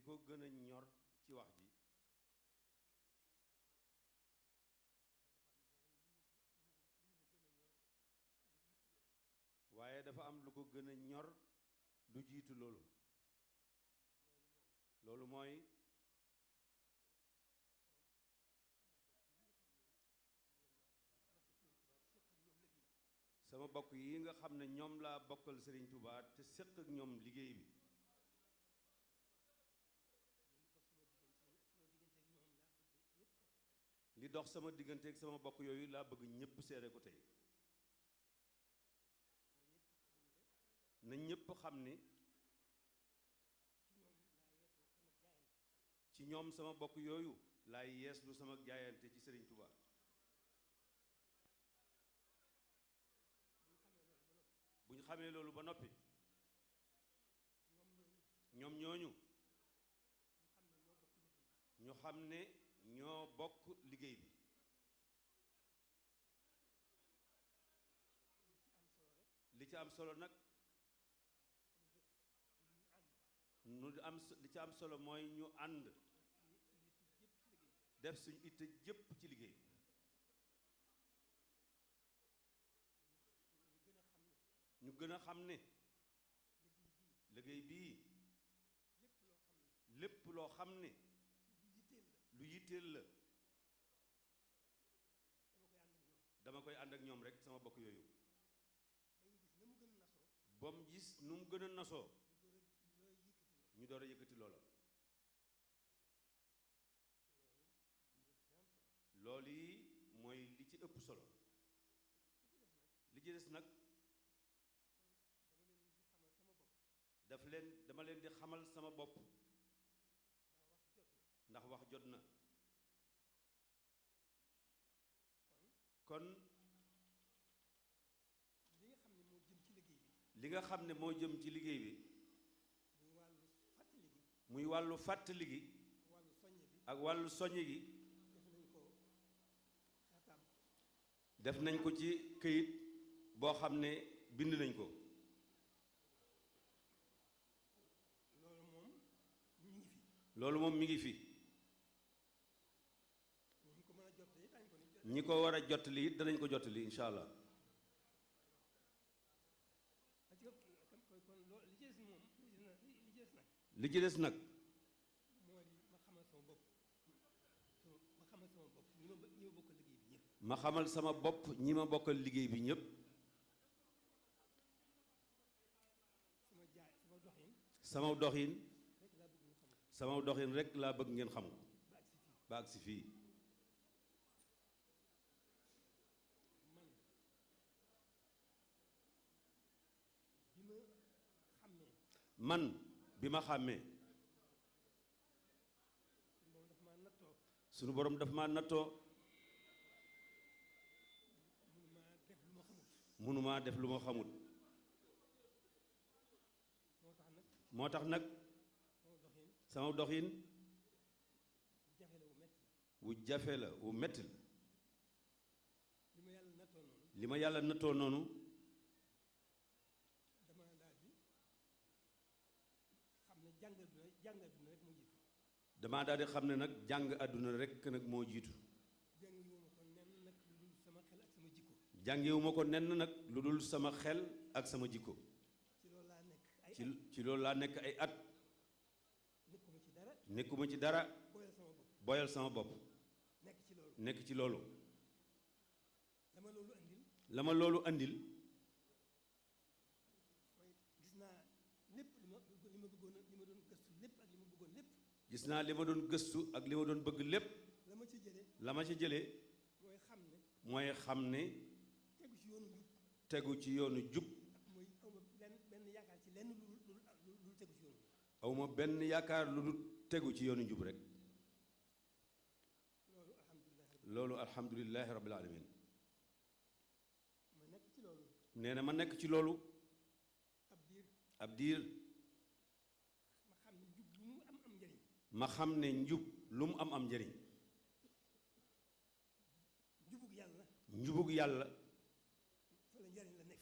ko gën a ñor ci wax ji waaye dafa am lu ko gën a ñor lu jiitu loolu loolu mooy sama bokk yi nga xam ne ñoom laa bokkal Serigne Touba te séq ak ñoom liggéey bi li dox sama diggante ak sama bokk yooyu laa bëgg ñépp seere ko tey na ñépp xam ni ci ñoom sama bokk yooyu laay yeeslu sama jaayante ci Serigne Touba bu ñu xamee loolu ba noppi ñoom ñooñu ñu xam ne ñoo bokk liggéey bi li ci am solo nag li ci am solo mooy ñu ànd def suñu itte jëpp ci liggéey ñu gën a xam ne liggéey bii lépp loo xam ne lu yitteel la dama koy ànd ak ñoom rek sama bokk yooyu ba mu gis nu mu gën a nasoo ñu door a yëkkati loola loolu yi mooy li ci ëpp solo li ci des nag dama leen di xamal sama bopp ndax wax jot na kon li nga xam ne moo jëm ci liggéey bi li nga xam ne moo jëm ci liggéey bi muy wàllu fàttali gi ak wàllu soññ gi def nañ ko ci këyit boo xam ne bind nañ ko loolu moom mi ngi fi ñi ko war a jottali it danañ ko jottali incha allah li ci des nag ma xamal sama bopp ñi ma bokkal liggéey bi ñépp sama doxin rek laa bëgg ngeen xam ko ba agsi fii man bi ma xàmmee sunu borom daf ma nattoo mënumaa def lu ma xamut moo tax nag sama doxin wu jafe la wu metti la li ma yàlla nattoo noonu damaa daal di xam ne nag jàng àdduna rek nag moo jiitu jàngiwuma ko nenn nag lu dul sama xel ak sama jikko ci loolu laa nekk ay at nekkuma ci dara boyal sama bopp nekk ci loolu la ma loolu andil gis naa li ma doon gëstu ak li ma doon bëgg lépp la ma ci jëlee mooy xam ne tegu ci yoonu jub awma benn yaakaar lu dul tegu ci yoonu jub rek loolu alhamdulilahi rabbil alamin nee na ma nekk ci loolu ab diir ma xam ne njub lu mu am njëriñ njubug yàlla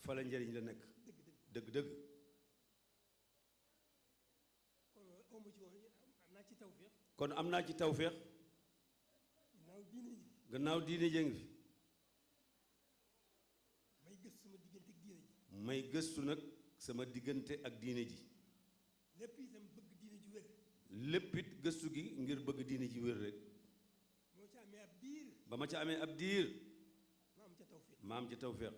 fa la njëriñ la nekk dëgg-dëgg kon am naa ci tawféex gannaaw diine jee ngi fi may gëstu nag sama diggante ak diine ji lépp itam bëgg diine ji wér lépp it gëstu gi ngir bëgg diine ji wér rek ba ma ca amee ab diir ma am ca tawféex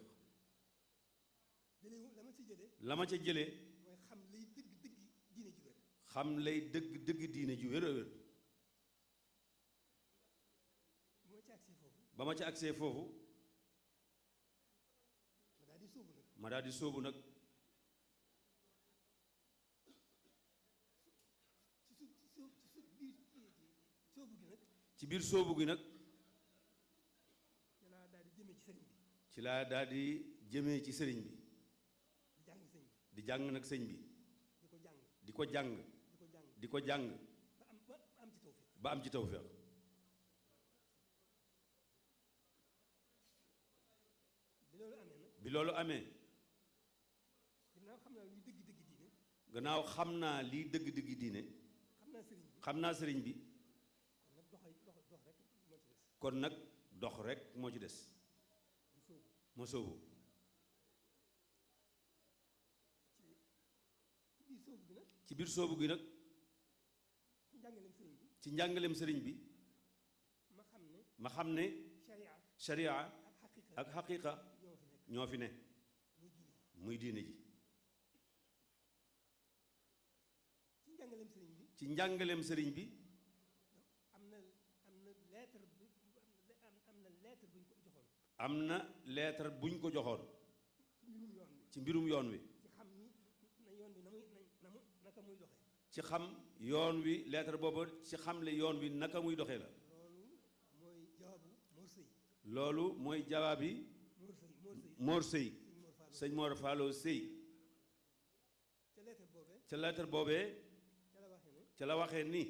la ma ca jëlee mooy xam lay dëgg dëgg diine ji wér xam lay dëgg dëgg diine ji wér a wér ba ma ca agsee foofu ma daal di sóobu nag ci biir sóobu gi nag ci laa daal di jëmee ci sëriñ bi di jàng nag sëñ bi di ko jàng di ko jàng ba am ci tawféex bi loolu amee gannaaw xam naa liy dëgg-dëgg diine xam naa sëriñ bi kon nag dox rek moo ci des ma sóobu ci biir sóobu gi nag ci njàngaleem sëriñ bi ma xam ne sharia ak xaqiqa ñoo fi ne muy diine ji ci njàngaleem sëriñ bi am na lettre buñ ko joxoon ci mbirum yoon wi ci xam yoon wi lettre boobu ci xamle yoon wi naka muy doxee la loolu mooy jawaab yi Mor Sëy sëñ Mor Fallou Sëy ca lettre boobee ca la waxee ni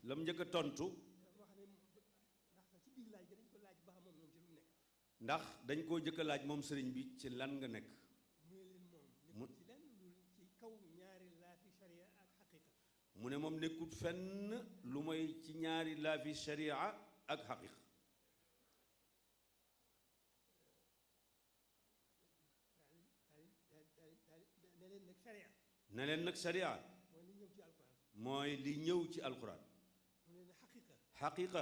la mu njëkk a tontu ndax dañ koo njëkk a laaj moom sëriñ bi ci lan nga nekk mu ne moom nekkut fenn lu mooy ci ñaari laafi sharia ak xaqiqa ne leen nag sharia mooy li ñëw ci alquran xaqiqa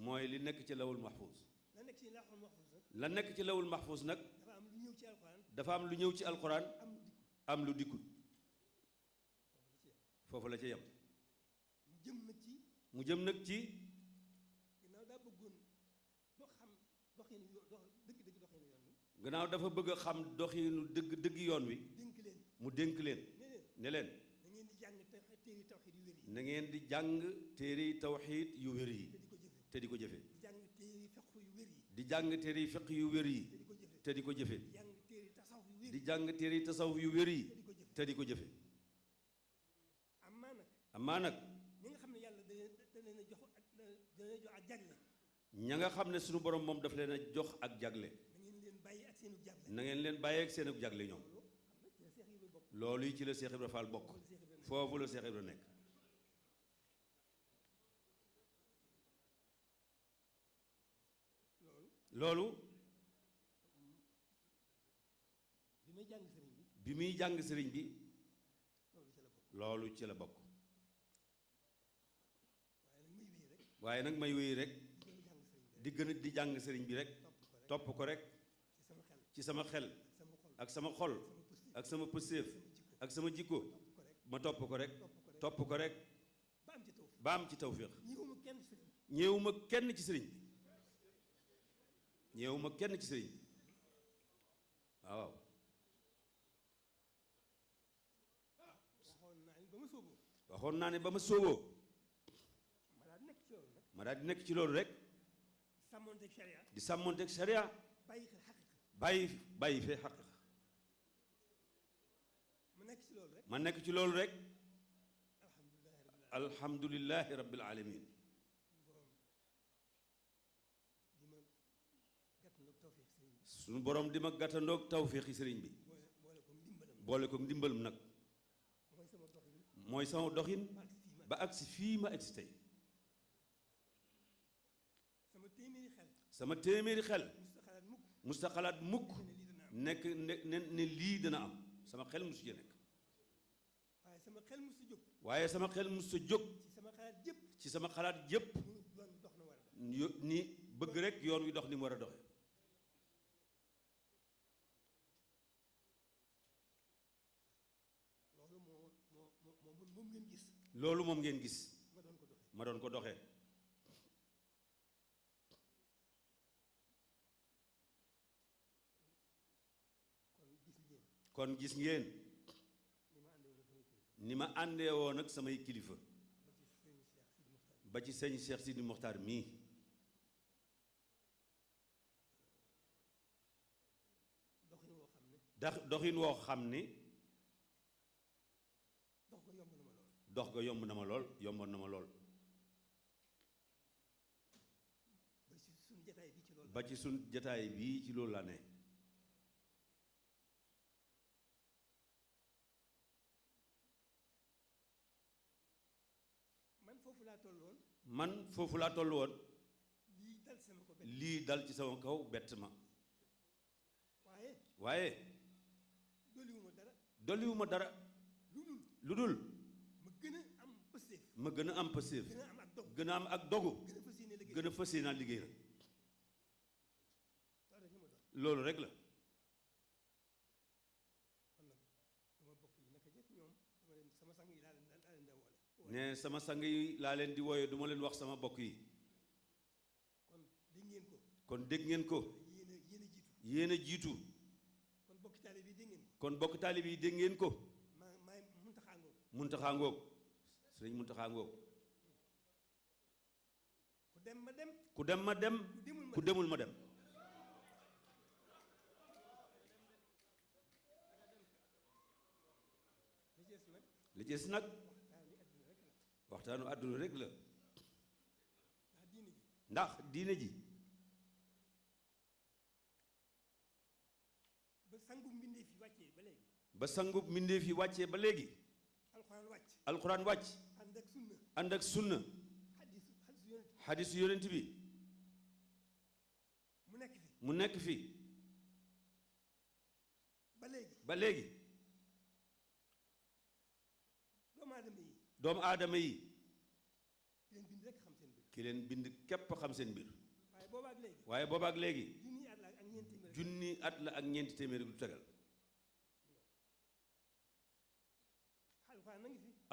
mooy li nekk ci lawul mahfuz la nekk ci lawul mahfuz nag dafa am lu ñëw ci alquran am lu dikkut foofu la ca yem mu jëm nag ci gannaaw dafa bëgg a xam doxinu dëgg dëgg yoon wi mu dénk leen ne leen na ngeen di jàng téere tawxiid yu wér yi te di ko jëfe di jàng téere fiq yu wér yi te di ko jëfe di jàng téere tasawuf yu wér yi te di ko jëfe amaa nag ña nga xam ne suñu borom moom daf leen a jox ak jagle na ngeen leen bàyyi ak seen ak jagle ñoom loolu yi ci la Seex Ibra Faal bokk foofu la Seex Ibra nekk loolu bi muy jàng sëriñ bi loolu ci la bokk waaye nag may wéy rek di gën a di jàng sëriñ bi rek topp ko rek ci sama xel ak sama xol ak sama pëseef ak sama jikko ma topp ko rek ba am ci tawféex ñeewuma kenn ci sëriñ ñeewuma kenn ci sëriñ waaw waxoon naa ne ba ma sóoboo ma daal di nekk ci loolu rek di sàmmonteeg sharia bàyyi fee xaqiqa ma nekk ci loolu rek alhamdulillahi rabbil alamin suñu borom di ma gàttandoog tawféexi sëriñ bi boole ko ndimbalam nag mooy sama doxin ba agsi fii ma agsi tey sama téeméeri xel musta xalaat mukk nekk ne lii dana am sama xel musu ci nekk waaye sama xel musta jóg ci sama xalaat yépp ni bëgg rek yoon wi dox ni mu war a doxe loolu moom ngeen gis ma doon ko doxee kon gis ngeen ni ma àndee woon ak samay kilifa ba ci sëñ Cheikh Sidi Mokhtar mii doxin woo xam ni dox ga yomb na ma lool yomboon na ma lool ba ci sun jataay bii ci loolu laa ne man foofu laa toll woon lii dal ci sama kaw bett ma waaye dolliwuma dara lu dul ma gën a am pastéef gën a am ak dogu gën a fas yéene liggéey rek loolu rek la ne sama sang yi laa leen di wooye duma leen wax sama bokk yi kon dégg ngeen ko yéen a jiitu kon bokk taalib yi dégg ngeen ko Muntaxa ngoog sëriñ Muntaxa ngoog ku dem ma dem ku demul ma dem li des nag waxtaanu àdduna rek la ndax diine ji ba sangub mbindeef yi wàccee ba léegi alxuraan wàcc ànd ak sunna xadisu yonent bi mu nekk fi ba léegi doomu aadama yi ki leen bind képp xam seen mbir waaye boobaak léegi junni at la ak ñeenti téeméeri du tegal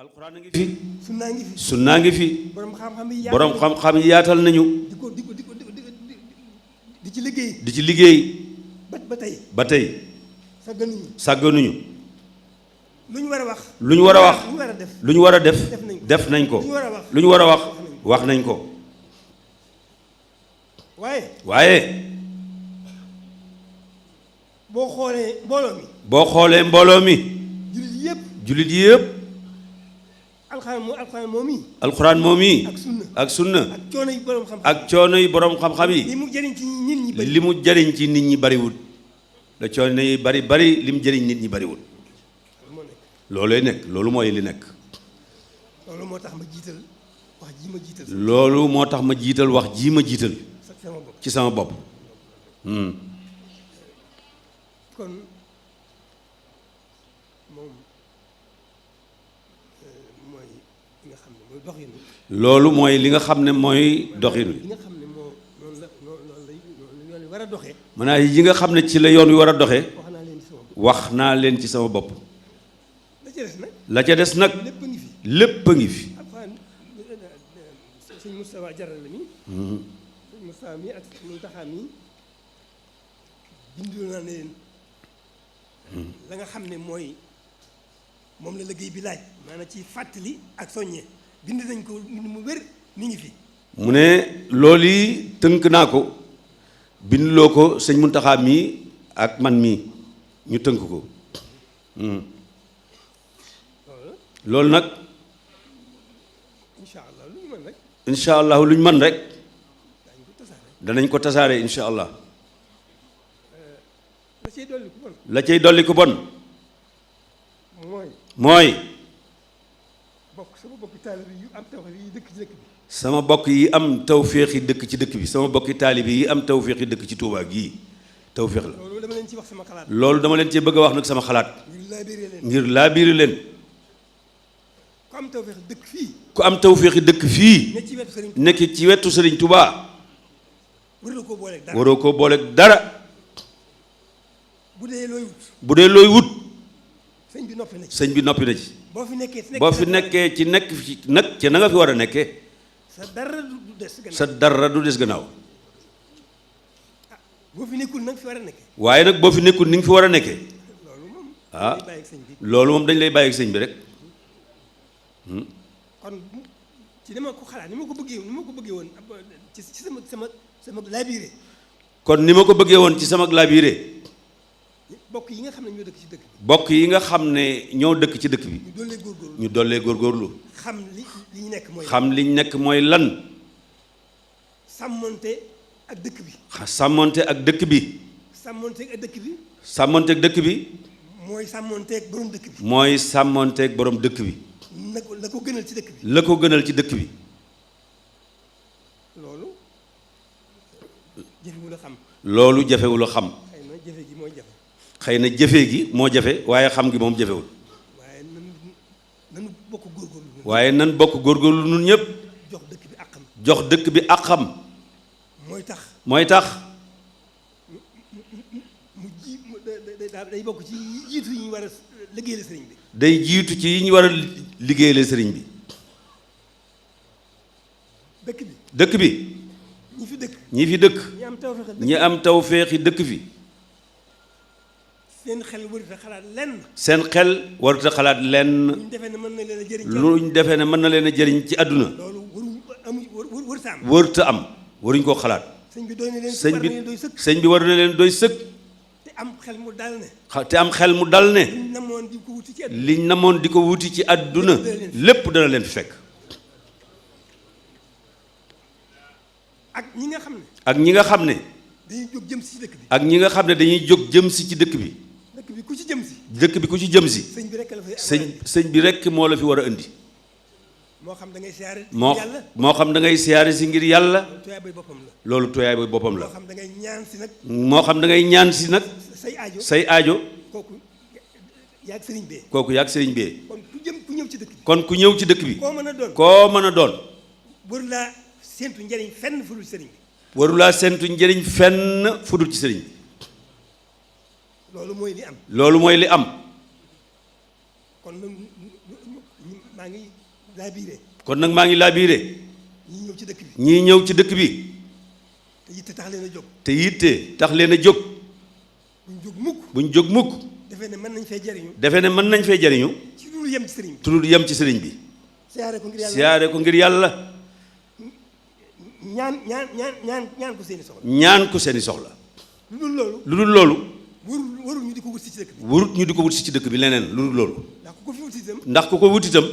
alxuraan a ngi fi sunnaa ngi fi boroom xam-xam yi yaatal nañu di ci liggéey ba tey sàgganuñu lu ñu war a wax lu ñu war a def def nañ ko lu ñu war a wax nañ ko waaye boo xoolee mbooloo mi jullit yëpp alxuraan moom yi ak sunna ak coono yi boroom xam-xam yi li mu jëriñ ci nit ñi bariwul la coono yi bari li mu jëriñ nit ñi bariwul loolooy nekk loolu mooy li nekk loolu moo tax ma jiital wax ji ma jiital ci sama bopp kon moom mooy li nga xam ne mooy doxin wi loolu mooy li nga xam ne mooy doxin wi li nga xam ne moo noonu la yoon wi war a doxee maanaam yi nga xam ne ci la yoon wi war a doxee wax naa leen ci sama bopp la ca des nag lépp a ngi fi sëñ Moustapha Jaral mi sëñ Moustapha mi ak Muntaxa mi bindu naa leen la nga xam ne mooy moom la liggéey bi laaj maanaam ci fàttali ak soññee bind nañ ko mu wér mi ngi fi mu ne loolu yi tënk naa ko bindloo ko sëñ Muntaxa mii ak man mii ñu tënk ko loolu nag incha allah lu ñu mën rek danañ ko tasaare incha allah la cay dolli ko bon mooy sama bokki taalibe yi am tawfeex yi dëkk ci dëkk bi. sama bokk yi am tawféex yi dëkk ci dëkk bi sama bokki taalibe yi am tawféex yi dëkk ci Touba gii tawféex la. loolu dama leen ci wax sama xalaat. loolu dama leen cee bëgg a wax nag sama xalaat. ngir laabiire leen. ku am tawféex dëkk fii. ku am tawféex yi dëkk fii. nekk ci wetu Serigne Touba. nekk ci wetu Serigne Touba. waroo koo booleeg dara. bu dee looy wut. bu dee looy wut. sëñ bi noppi na ci. sëñ bi noppi na ci. boo fi nekkee ci nekk fi nag ci na nga fi war a nekkee. sa dara du des gannaaw. sa dara du des gannaaw. boo fi nekkul nag fi war a nekkee. waaye nag boo fi nekkul ni nga fi war a nekkee. loolu moom. ah loolu moom dañ lay bàyyi ak sëñ bi rek. kon ci dama ko xalaat ni ma ko bëggee woon ci sama laabiré. kon ni ma ko bëggee woon ci sama laabiré. bokk yi nga xam ne ñoo dëkk ci dëkk bi. bokk yi nga xam ne ñoo dëkk ci dëkk bi. ñu dollee góorgóorlu. xam li ñu nekk mooy. xam li ñu nekk mooy lan. sàmmonte ak dëkk bi. sàmmonte ak dëkk bi. sàmmonte ak dëkk bi. sàmmonte ak dëkk bi. mooy sàmmonte ak borom dëkk bi. mooy sàmmonte ak borom dëkk bi. la ko gënal ci dëkk bi. la ko gënal ci dëkk bi. loolu jafewul a xam. loolu jafewul a xam. xëy na jafe gi mooy jafe. xëy na jafe gi moo jafe waaye xam gi moom jafewul. waaye nan bokk góorgóorlu. waaye nan bokk góorgóorlu nun ñëpp. jox dëkk bi àqam. jox dëkk bi àqam. mooy tax. day bokk ci jiitu yi ñu war a liggéeyal sëriñ bi. day jiitu ci yi ñu war a liggéeyal sëriñ bi. dëkk bi. ñi fi dëkk. ñi am tawféexi dëkk fi. seen xel warut a xalaat lenn. seen xel warut a xalaat lenn. luñ defee ne mën na leen a jëriñ ci àdduna. warut a am waruñ koo xalaat. sëñ bi war na leen doy sëkk. te am xel mu dal ne. liñ namoon di ko wuti ci àdduna lépp dana leen fi fekk. ak ñi nga xam ne. dañuy jóg jëm si ci dëkk bi. ak ñi nga xam ne dañuy jóg jëm si ci dëkk bi. dëkk bi ku ci jëm si. dëkk bi ku ci jëm si. sëñ bi rek la fay sëñ bi rek moo la fi war a indi. moo xam da ngay siyaare. moo xam da ngay siyaare si ngir yàlla. loolu tooyaay bay boppam loolu tooyaay bay boppam la. moo xam da ngay ñaan si nag. moo xam da ngay ñaan si nag. say aajo. kooku yaag sëriñ bee. kon ñëw ci dëkk bi. kon ku ñëw ci dëkk bi. koo mën a doon. warulaa séentu njëriñ fenn fudul sëriñ bi. warulaa séentu njëriñ fenn fudul ci sëriñ bi. loolu mooy li am. loolu mooy li am. kon nag maa ngi laabiire. kon nag maa ngi laabiire. ñii ñëw ci dëkk bi. ñii ñëw ci dëkk bi. te yitte tax leen a jóg. te yitte tax leen a jóg. buñ jóg mukk. defe ne mën nañ fee jariñu. defe ne mën nañ fee jariñu. ci lu yem ci sëriñ bi. ci lu yem ci sëriñ bi. siyaare ko ngir yàlla. ñaan ko seeni soxla. ñaan ko seeni soxla. lu dul loolu. warul ñu di ko wut si ci dëkk bi. warut ñu di ko wut si ci dëkk bi leneen lu dul loolu. ndax ku ko wut itam.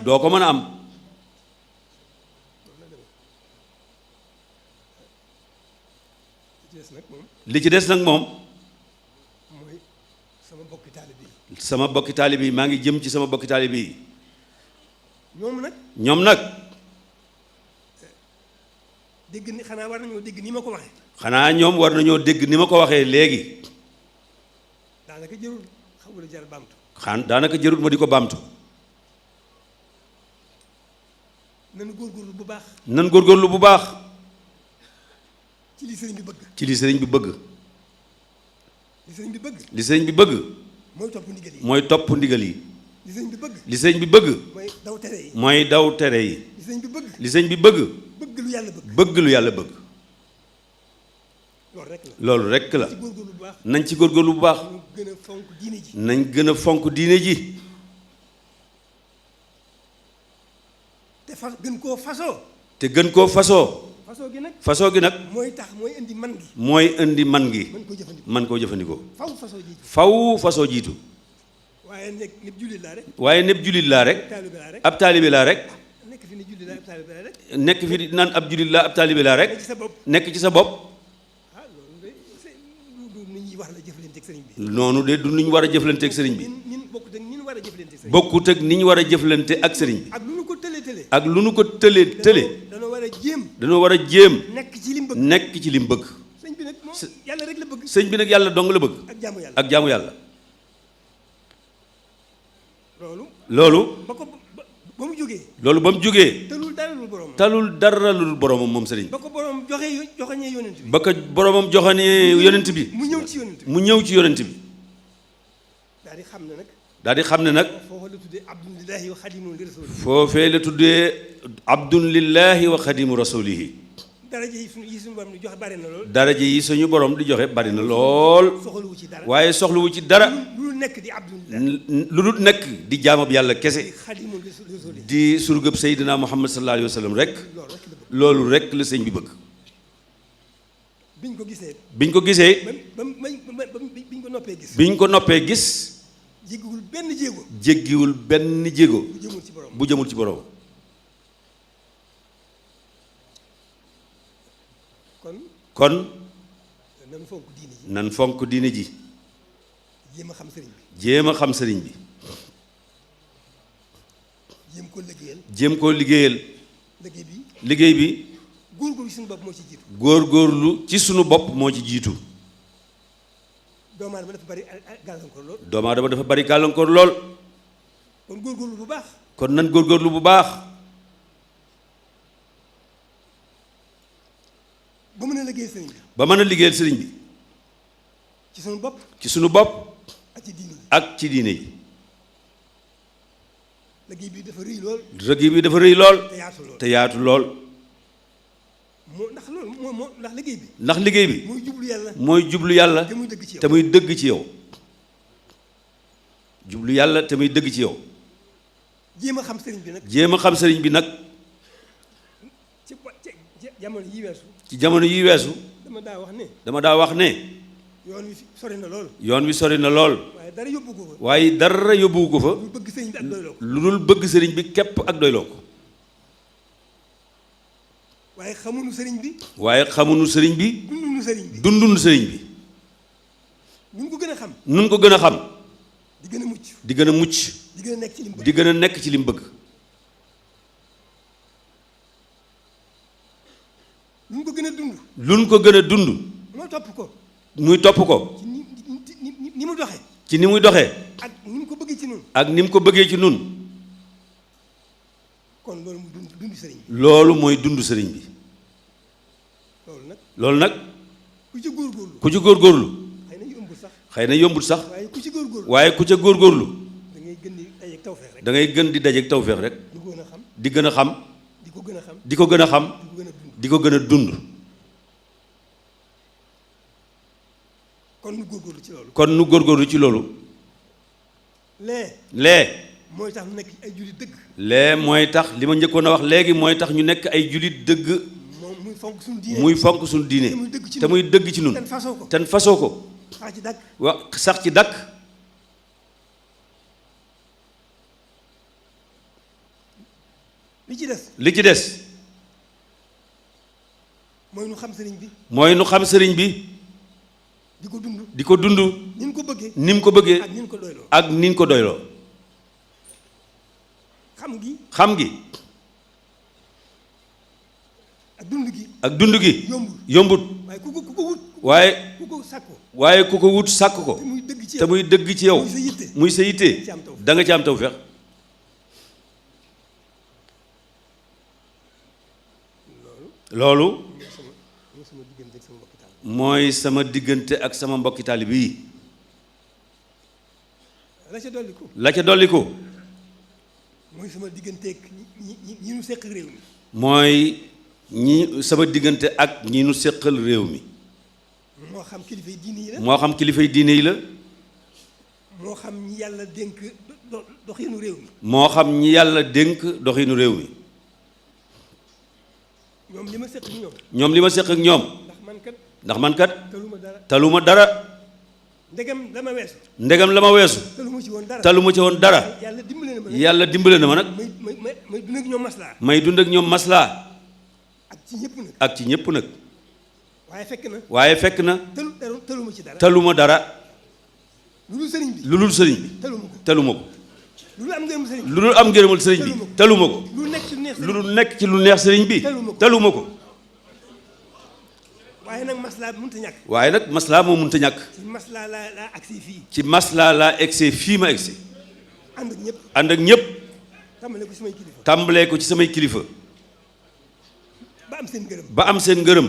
doo ko mën a am. li ci des nag moom. mooy sama bokki taalibe yi. sama bokki taalibe yi maa ngi jëm ci sama bokki taalibe yi. ñoom nag. dégg ni xanaa war nañoo dégg ni ma ko waxee. xanaa ñoom war nañoo dégg ni ma ko waxee léegi. daanaka jërul xamul jar baamtu. daanaka jërul ma di ko baamtu. nan góorgóorlu bu baax. nan góorgóorlu bu baax. ci li sëriñ bi bëgg. ci li sëriñ bi bëgg. li sëriñ bi bëgg. li sëriñ bi bëgg. mooy topp ndigal yi. mooy topp ndigal yi. li sëriñ bi bëgg. li sëriñ bi bëgg. mooy daw tere yi. mooy daw tere yi. li sëriñ bi bëgg. li sëriñ bi bëgg. bëgg lu yàlla bëgg. bëgg lu yàlla bëgg. loolu rek la. nañ ci góorgóorlu bu baax. nañ gën a fonk diine ji. te gën koo fasoo. te gën koo fasoo. fasoo gi nag. mooy tax mooy indi man gi. man koo jëfandikoo. faw fasoo jiitu. waaye népp jullit laa rek. waaye népp jullit laa rek. ab taalibe laa rek. nekk fi di naan ab jullit laa ab taalibe laa rek. nekk ci sa bopp. noonu de du nuñ war a jëflanteeg sëriñ bi. sëriñ bokkut ak ni ñu war a jëflante ak sëriñ bi ak lu nu ko tële tële ak lu nu ko tële danoo war a jéem dañoo war a jéem nekk ci lim bëgg nekk ci lim bëgg sëñ bi nag moom yàlla rek la bëgg sëñ bi nag yàlla dong la bëgg ak jaamu yàlla ak jaamu yàlla loolu ba mu jógee loolu ba mu jógee talul dara lu boromam talul dara lu boromam moom sëriñ bi ba ko boromam joxeñee yonent bi ba ko boromam joxanee yonent bi mu ñëw ci yonent bi mu ñëw ci yonent bi daal di xam ne nag daal di xam ne nag foofa la tuddee abdulillahi wa xadimu li rasuli foofee la tuddee abdun lillahi wa xadimu rasulihi daraja yi suñu borom di joxe bari na lool daraja yi suñu borom di joxe bari na lool soxlawu ci dara waaye soxlawu ci dara lu nekk di abdulillah lu dul nekk di jaamab yàlla kese xadimu li rasuli di surgëb Seydina Muhammad sallallahu alayhi wa sallam rek loolu rek la bëgg loolu rek la sëñ bi bëgg biñ ko gisee biñ ko gisee biñ ko noppee gis biñ ko noppee gis jéggiwul benn jéego jéggiwul benn jéego bu jëmul ci borom bu jëmul ci borom kon nan fonk diine ji nan fonk diine ji jéem a xam sëriñ bi jéem a xam sëriñ bi jéem ko liggéeyal jéem koo liggéeyal liggéey bi liggéey bi góorgóorlu ci suñu bopp moo ci jiitu góorgóorlu ci sunu bopp moo ci jiitu doomu aadama dafa bari gàllankoor lool doomu aadama dafa bari gàllankoor lool kon góorgóorlu bu baax kon nan góorgóorlu bu baax ba mën a liggéeyal sëriñ bi ba mën a liggéeyal sëriñ bi ci suñu bopp ci sunu bopp ak ci diine ji ak ci diine ji liggéey bi dafa rëy lool liggéey bi dafa rëy lool te yaatu lool te yaatu lool ndax loolu moo ndax liggéey bi ndax liggéey bi mooy jublu yàlla mooy jublu yàlla te muy dëgg ci yow te muy dëgg ci yow jublu yàlla te muy dëgg ci yow jéem a xam sëriñ bi nag jéem a xam sëriñ bi nag ci jamono yi weesu ci jamono yi weesu dama daa wax ne dama daa wax ne yoon wi sori na lool yoon wi sori na lool waaye dara yóbbu ko fa waaye dara yóbbuwu ko fa lu bëgg sëriñ bi ak doyloo ko lu dul bëgg sëriñ bi képp ak doyloo ko waaye xamuñu sëriñ bi waaye xamuñu sëriñ bi dunduñu sëriñ bi dunduñu sëriñ bi nun ko gën a xam nun ko gën a xam di gën a mucc di gën a mucc di gën a nekk ci li mu bëgg di gën a nekk ci li mu bëgg luñ ko gën a dund luñ ko gën a dund moo topp ko muy topp ko ci ni mu doxee ci ni muy doxee ak ni mu ko bëggee ci nun ak ni mu ko bëggee ci nun kon loolu mu dund sëriñ bi loolu mooy dund sëriñ bi loolu nag ku ci góorgóorlu ku ci góorgóorlu xëy na yombul sax xëy na yombul sax waaye ku ci góorgóorlu waaye ku ca góorgóorlu da ngay gën di dajeeg tawfeex rek da ngay gën di dajeeg tawfeex rek di gën a xam di gën a xam di ko gën a xam di ko gën a xam di ko gën a dund di ko gën a dund kon nu góorgóorlu ci loolu kon nu góorgóorlu ci loolu lee mooy tax ñu nekk ay jullit dëgg lee mooy tax li ma njëkkoon a wax léegi mooy tax ñu nekk ay jullit dëgg moom muy fonk suñu diine muy fonk suñu diine te muy dëgg ci nun ten fasoo ko sax ci dàkk sax ci dàkk li ci des mooy nu xam sëriñ bi mooy nu xam sëriñ bi di ko dund ni mu ko bëggee ni mu ko bëggee ak ni mu ko doyloo ak ni mu ko doyloo xam gi ak dund gi yombut waaye ku ko wut sàkk ko te muy dëgg ci yow muy sa yitte da nga ci am tawfeex loolu mooy sama diggante ak sama mbokki taalibe yi la ca dolliku mooy sama digganteeg ñi nu seq réew mi mooy ñi sama diggante ak ñi nu seqal réew mi moo xam kilifay diine yi la moo xam kilifay diine yi la moo xam ñi yàlla dénk doxinu réew mi moo xam ñi yàlla dénk doxinu réew mi ñoom li ma seq ak ñoom ñoom li ma seq ak ñoom ndax man kat taluma dara ndegam la ma weesu la ma weesu taluma ci woon dara yàlla dimbale na ma nag may dund ak ñoom maslaa may dund ak ñoom maslaa ak ci ñëpp nag waaye fekk na taluma ci dara taluma dara lu dul sëriñ bi taluma ko lu dul am ngërëmul sëriñ bi taluma ko lu dul nekk ci lu neex sëriñ bi taluma ko waaye nag maslaa mënut a ñàkk waaye nag maslaa moo mënut a ñàkk ci maslaa laa agsee fii ci maslaa laa egsee fii ma egsee ànd ak ñëpp ànd ak ñëpp tàmbalee ko ci samay kilifa tàmbalee ko ci samay kilifa ba am seen ngërëm ba am seen ngërëm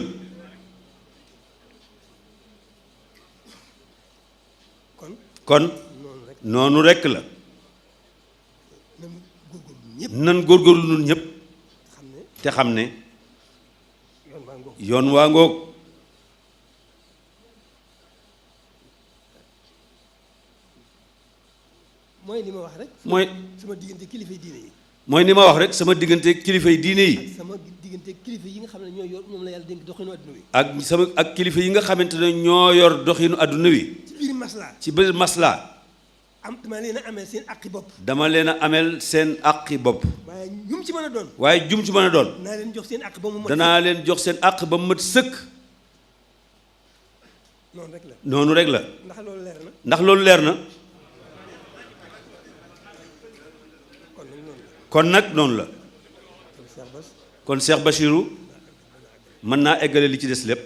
kon noonu rekk la nan góorgóorlu nun ñëpp te xam ne yoon waa ngoog mooy li ma wax rek mooy sama diggante kilifa diine yi mooy ni ma wax rek sama diggante kilifa yi diine yi sama diggante kilifa yi nga xam ne ñoo yor ñoom la yàlla dénk doxinu adduna wi ak kilifa yi nga xamante ne ñoo yor doxinu adduna wi ci biir maslaa ci biir maslaa dama leen a ameel seen aqi bopp dama leen a ameel seen aqi bopp waaye jum ci mën a doon waaye jum ci mën a doon danaa leen jox seen aq ba mu mat danaa leen jox seen aq ba mu mat sëkk noonu rek la ndax loolu leer na kon nag noonu la kon Cheikh Bachirou mën naa eggale li ci des lépp